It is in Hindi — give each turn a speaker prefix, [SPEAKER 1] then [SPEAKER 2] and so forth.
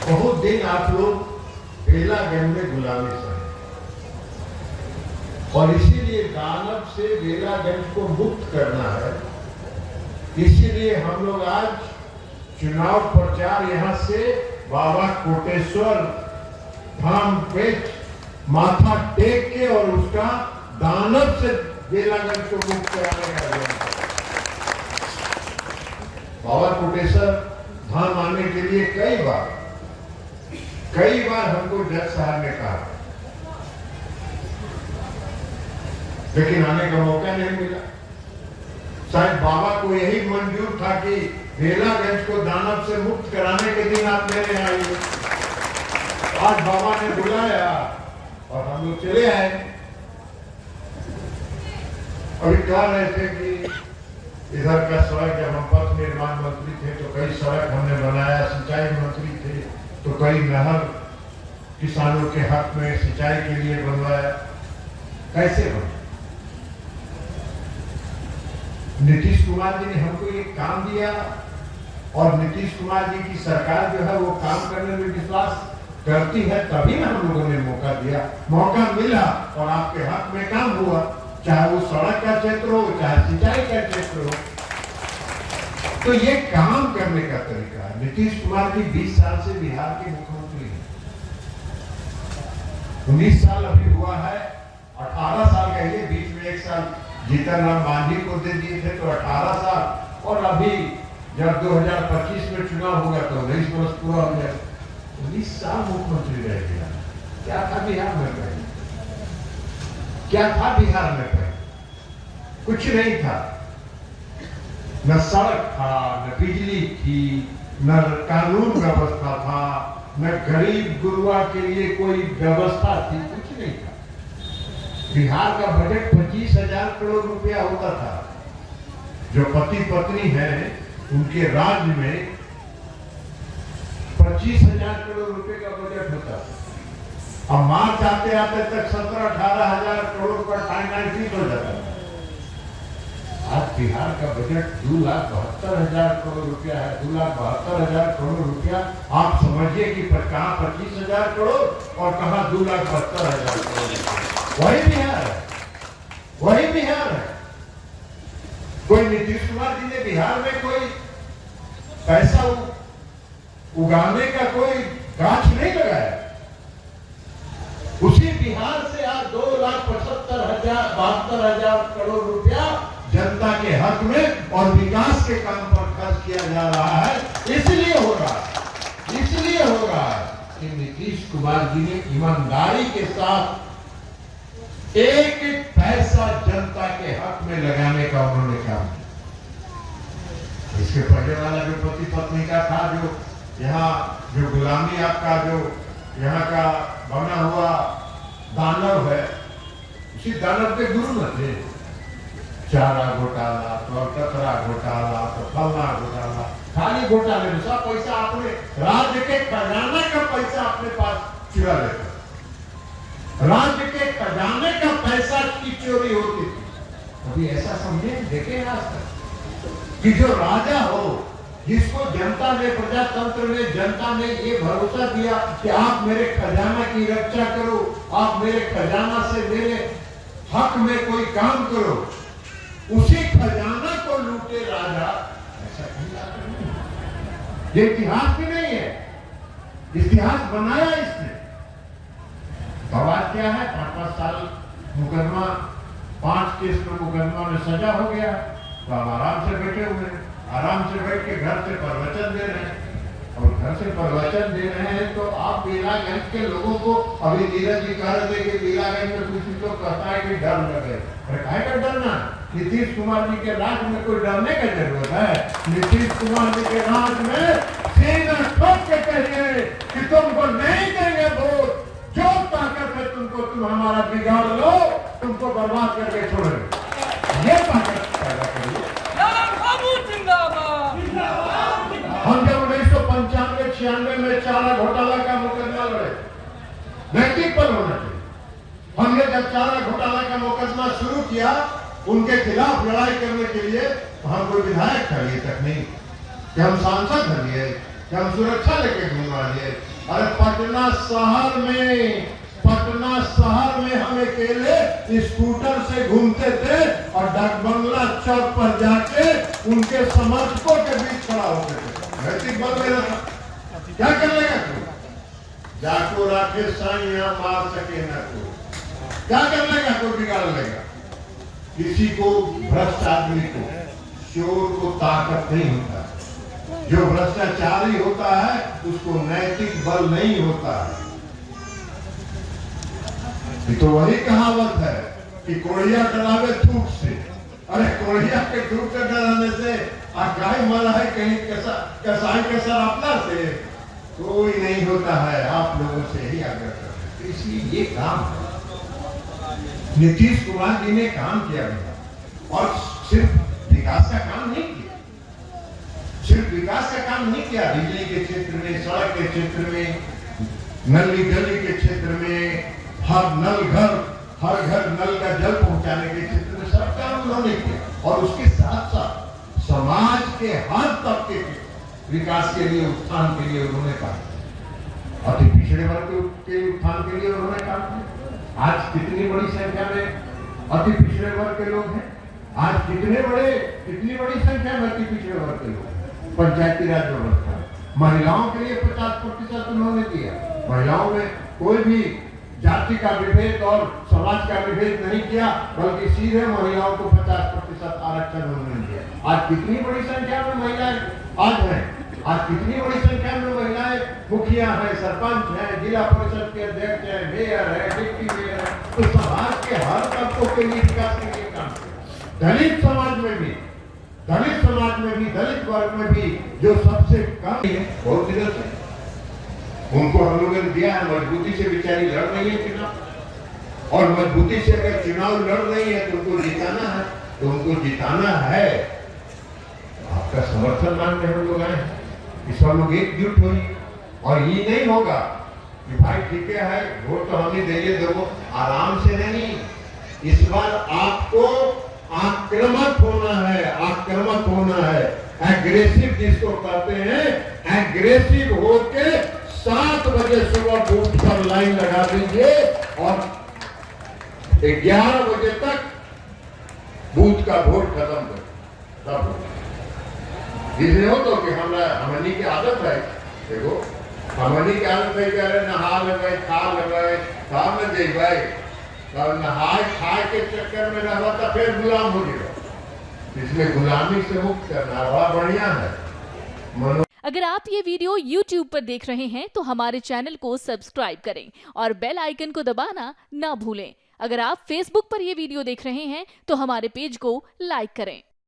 [SPEAKER 1] बहुत दिन आप लोग बेलागंज में गुलामी सहे और इसीलिए दानव से बेलागंज को मुक्त करना है। इसीलिए हम लोग आज चुनाव प्रचार यहां से बाबा कोटेश्वर धाम पे माथा टेक के और उसका दानव से बेलागंज को मुक्त कराने का अभियान। बाबा कोटेश्वर धाम आने के लिए कई बार हमको जज साहब ने कहा, लेकिन आने का मौका नहीं मिला। शायद बाबा को यही मंजूर था कि बेलागंज को दानव से मुक्त कराने के दिन आप मेरे आइए। आज बाबा ने बुलाया और हम लोग चले आए। अभी कह रहे थे कि इधर का सड़क, जब हम पथ निर्माण मंत्री थे तो कई सड़क हमने बनाया, सिंचाई मंत्री थे तो कई नहर किसानों के हक में सिंचाई के लिए बनवाया। कैसे बना? नीतीश कुमार जी ने हमको ये काम दिया और नीतीश कुमार जी की सरकार जो है वो काम करने में विश्वास करती है, तभी ना हम लोगों ने मौका दिया। मौका मिला और आपके हक में काम हुआ, चाहे वो सड़क का क्षेत्र हो, चाहे सिंचाई का क्षेत्र हो। तो ये काम करने का तरीका है। नीतीश कुमार जी 20 साल से बिहार के मुख्यमंत्री हैं। 19 साल अभी हुआ है, 18 साल कहिए, बीच में 1 साल जीतन राम मांझी को दे दिए थे तो 18 साल, और अभी जब 2025 में चुनाव होगा तो 19 वर्ष पूरा हो गया। 19 साल मुख्यमंत्री रह गया। क्या था बिहार में पहले? क्या था बिहार में पहले? कुछ नहीं था। न सड़क था, न बिजली थी, न कानून व्यवस्था था, न गरीब गुरुआ के लिए कोई व्यवस्था थी, कुछ नहीं था। बिहार का बजट 25,000 करोड़ रुपया होता था। जो पति पत्नी है उनके राज्य में 25,000 करोड़ रुपए का बजट होता था। अब मार्च आते आते तक 17-18 हजार करोड़ का फाइनेंसिंग हो जाता था। आज बिहार का बजट 2,72,000 करोड़ रुपया है। 2,72,000 करोड़ रुपया। आप समझिए कि कहाँ 25,000 करोड़ और कहाँ 2,72,000 करोड़। वही बिहार है, वही बिहार है। कोई नीतीश कुमार जी ने बिहार में कोई पैसा उगाने का कोई गाछ नहीं लगाया। उसी बिहार से आज 2,75,000 करोड़ रुपया जनता के हक में और विकास के काम पर खर्च किया जा रहा है। इसलिए हो रहा है कि नीतीश कुमार जी ने ईमानदारी के साथ एक एक पैसा जनता के हक में लगाने का उन्होंने काम किया। इसके पहले वाला जो पति पत्नी का था, जो यहाँ जो गुलामी आपका जो यहाँ का बना हुआ दानव है, उसी दानव के गुरु न थे। चारा घोटाला, तो कचरा घोटाला, तो फलना घोटाला, खाली घोटाले में सब पैसा आपने राज्य के खजाना का पैसा अपने पास चुरा लेते। राज्य के खजाने का पैसा की चोरी होती थी। अभी ऐसा समझे, देखे आज तक कि जो राजा हो, जिसको जनता ने, प्रजातंत्र में जनता ने ये भरोसा दिया कि आप मेरे खजाना की रक्षा करो, आप मेरे खजाना से मेरे हक में कोई काम करो, उसी खजाना को लूटे राजा, ऐसा नहीं। ये इतिहास भी नहीं है, इतिहास बनाया इसने। बवाल क्या है? 5-5 साल मुकदमा, 5 केस में मुकदमा में सजा हो गया तो हम आराम से बैठे हुए हैं, आराम से बैठ के घर से प्रवचन दे रहे हैं। और घर से प्रवचन दे रहे हैं तो आप बेलागंज के लोगों को, अभी नीरज जी कह रहे थे कि बेलागंज में कुछ तो कहता है कि डर लगे। अरे काहे का डरना? नीतीश कुमार जी के राज में कोई डरने की जरूरत है? नीतीश कुमार जी के राज में सीधा ठोक के कहिए कि तुमको नहीं देंगे वोट, जो ताकत है तुमको, तुम हमारा बिगाड़ लो, तुमको बर्बाद करके छोड़े। ये ताकत पैदा करिए। हम जब 1995-96 में चारा घोटाला का मुकदमा लड़े, नैतिक पर होना चाहिए। हमने जब चारा घोटाला का मुकदमा शुरू किया उनके खिलाफ लड़ाई करने के लिए, तो हम कोई विधायक था ये तक नहीं कि हम सांसद हैं, कि हम सुरक्षा लेके घूमना लिए। अरे पटना शहर में हम अकेले स्कूटर से घूमते थे और डाकबंगला चौक पर जाके उनके समर्थकों के बीच खड़ा होते थे। नैतिक बल मेरा था। क्या कर लेगा तू? जाको राखे साई यहाँ मार सके ना तू। क्या कर लेगा? कोई बिगाड़ लेगा। किसी को, भ्रष्ट आदमी को, चोर को ताकत नहीं होता। जो भ्रष्टाचारी होता है उसको नैतिक बल नहीं होता है। तो वही कहावत है कि कोड़िया डरावे थूक से। अरे कोड़िया के थूक से डराने से गाय मरा है कहीं कसाई के सरापना से कोई नहीं होता है। आप लोगों से ही आग्रह करते हैं। इसलिए ये काम है नीतीश कुमार जी ने काम किया गया और सिर्फ विकास का काम नहीं किया, सिर्फ विकास का काम नहीं किया। बिजली के क्षेत्र में, सड़क के क्षेत्र में, नली गली के क्षेत्र में, हर घर नल का जल पहुंचाने के क्षेत्र में सब काम उन्होंने किया। और उसके साथ साथ समाज के हर तबके के विकास के लिए, उत्थान के लिए उन्होंने काम किया। अति पिछड़े वर्ग के उत्थान के लिए उन्होंने काम किया। आज कितनी बड़ी संख्या में अति पिछड़े वर्ग के लोग हैं। आज कितनी बड़ी संख्या में अति पिछड़े वर्ग के लोग। पंचायती राज व्यवस्था, महिलाओं के लिए 50% उन्होंने दिया। महिलाओं में कोई भी जाति का विभेद और समाज का विभेद नहीं किया, बल्कि सीधे महिलाओं को 50% आरक्षण उन्होंने दिया। आज कितनी बड़ी संख्या में महिलाएं आज हैं। आज कितनी बड़ी संख्या में महिलाएं मुखिया हैं, सरपंच हैं, जिला परिषद के अध्यक्ष हैं, मेयर है, डिप्टी मेयर है। तो समाज के हर तबकों के लिए विकास के लिए काम किया। दलित समाज में भी, दलित वर्ग में भी जो सबसे कम है, बहुत दिनों से उनको हम लोगों ने दिया है। मजबूती से बेचारी लड़ रही है चुनाव, और मजबूती से अगर चुनाव लड़ रही है तो उनको जिताना है, तो उनको जिताना है। आपका समर्थन मांगने हम लोग आए हैं कि सब लोग एकजुट होइए। और ये नहीं होगा कि भाई ठीक है वोट तो हम ही देंगे, दो आराम से नहीं। इस बार आपको आक्रामक होना है, एग्रेसिव जिसको कहते हैं, एग्रेसिव होके 7 बजे सुबह बूथ पर लाइन लगा दीजिए और 11 बजे तक बूथ का वोट खत्म कर। तब इसलिए हो तो कि हमनी की आदत है, देखो हमनी की आदत है कि अरे नहा लगे, खा लगे, काम में दे भाई, तब नहाए खाए के चक्कर में रहा था फिर गुलाम हो गया। इसलिए गुलामी से मुक्त करना बड़ा बढ़िया है।
[SPEAKER 2] अगर आप ये वीडियो YouTube पर देख रहे हैं तो हमारे चैनल को सब्सक्राइब करें और बेल आइकन को दबाना ना भूलें। अगर आप Facebook पर ये वीडियो देख रहे हैं तो हमारे पेज को लाइक करें।